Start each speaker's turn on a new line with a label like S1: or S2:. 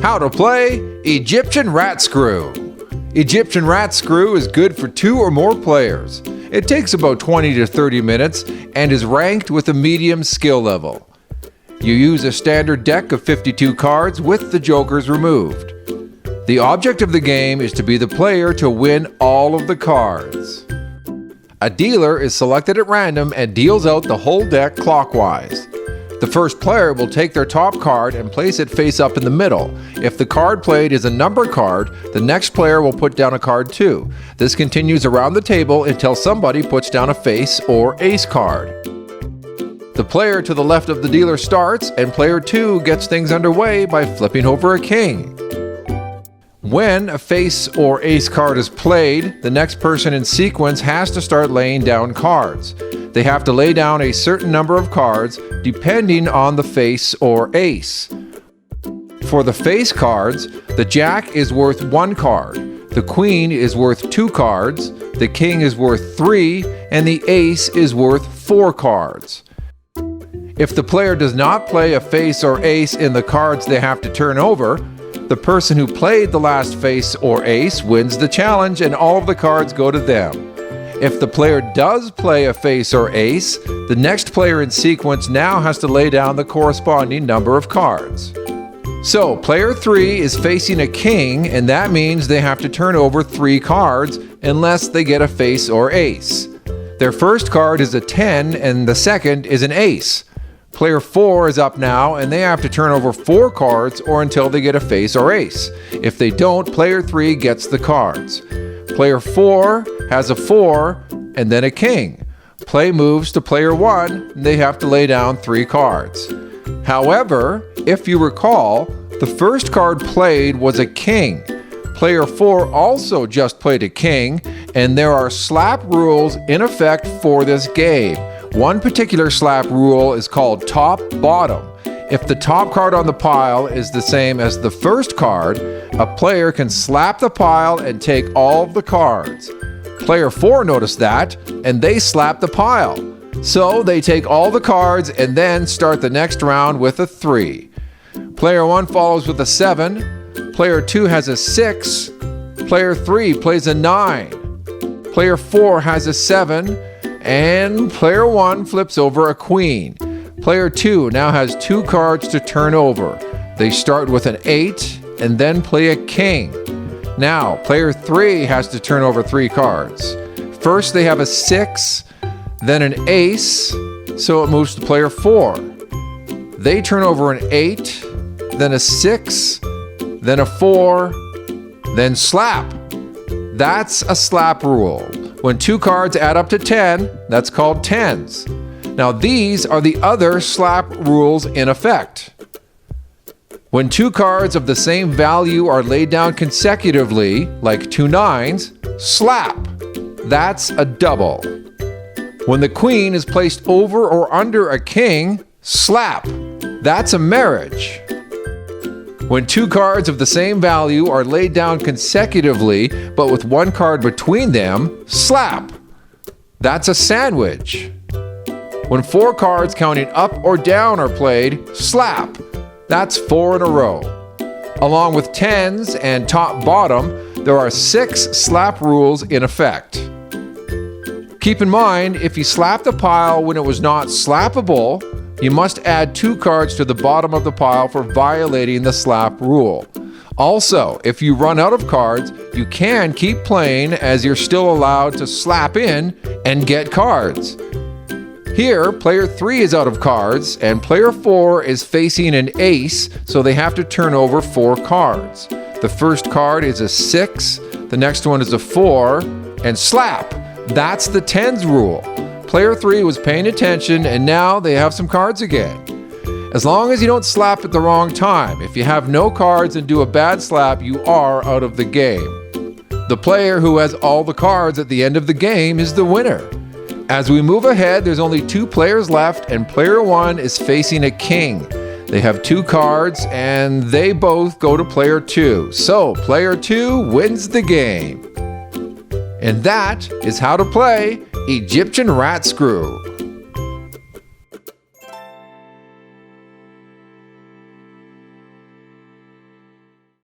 S1: How to play Egyptian Ratscrew. Egyptian Ratscrew is good for 2 or more players. It takes about 20 to 30 minutes and is ranked with a medium skill level. You use a standard deck of 52 cards with the jokers removed. The object of the game is to be the player to win all of the cards. A dealer is selected at random and deals out the whole deck clockwise. The first player will take their top card and place it face up in the middle. If the card played is a number card, the next player will put down a card too. This continues around the table until somebody puts down a face or ace card. The player to the left of the dealer starts, and player 2 gets things underway by flipping over a king. When a face or ace card is played, the next person in sequence has to start laying down cards. They have to lay down a certain number of cards depending on the face or ace. For the face cards, the jack is worth 1 card, the queen is worth 2 cards, the king is worth 3, and the ace is worth 4 cards. If the player does not play a face or ace in the cards they have to turn over, the person who played the last face or ace wins the challenge and all of the cards go to them. If the player does play a face or ace, the next player in sequence now has to lay down the corresponding number of cards. So, player 3 is facing a king, and that means they have to turn over 3 cards unless they get a face or ace. Their first card is a 10 and the second is an ace. Player 4 is up now and they have to turn over 4 cards or until they get a face or ace. If they don't, player 3 gets the cards. Player 4 has a 4 and then a king. Play moves to player 1 and they have to lay down 3 cards. However, if you recall, the first card played was a king. Player 4 also just played a king, and there are slap rules in effect for this game. One particular slap rule is called top-bottom. If the top card on the pile is the same as the first card, a player can slap the pile and take all of the cards. Player 4 noticed that, and they slap the pile. So they take all the cards and then start the next round with a 3. Player 1 follows with a 7. Player 2 has a 6. Player 3 plays a 9. Player 4 has a 7. And player 1 flips over a queen. Player 2 now has 2 cards to turn over. They start with an 8 and then play a king. Now, player 3 has to turn over 3 cards. First they have a 6, then an ace, so it moves to player 4. They turn over an 8, then a 6, then a 4, then slap. That's a slap rule. When 2 cards add up to 10, that's called tens. Now these are the other slap rules in effect. When 2 cards of the same value are laid down consecutively, like 2 nines, slap. That's a double. When the queen is placed over or under a king, slap. That's a marriage. When 2 cards of the same value are laid down consecutively, but with 1 card between them, slap. That's a sandwich. When 4 cards counting up or down are played, slap. That's 4 in a row. Along with tens and top-bottom, there are 6 slap rules in effect. Keep in mind, if you slap the pile when it was not slappable, you must add 2 cards to the bottom of the pile for violating the slap rule. Also, if you run out of cards, you can keep playing as you're still allowed to slap in and get cards. Here, player 3 is out of cards and player 4 is facing an ace, so they have to turn over 4 cards. The first card is a 6, the next one is a 4, and slap. That's the tens rule. Player 3 was paying attention and now they have some cards again. As long as you don't slap at the wrong time. If you have no cards and do a bad slap, you are out of the game. The player who has all the cards at the end of the game is the winner. As we move ahead, there's only 2 players left and player 1 is facing a king. They have 2 cards and they both go to player 2. So player 2 wins the game. And that is how to play Egyptian Ratscrew.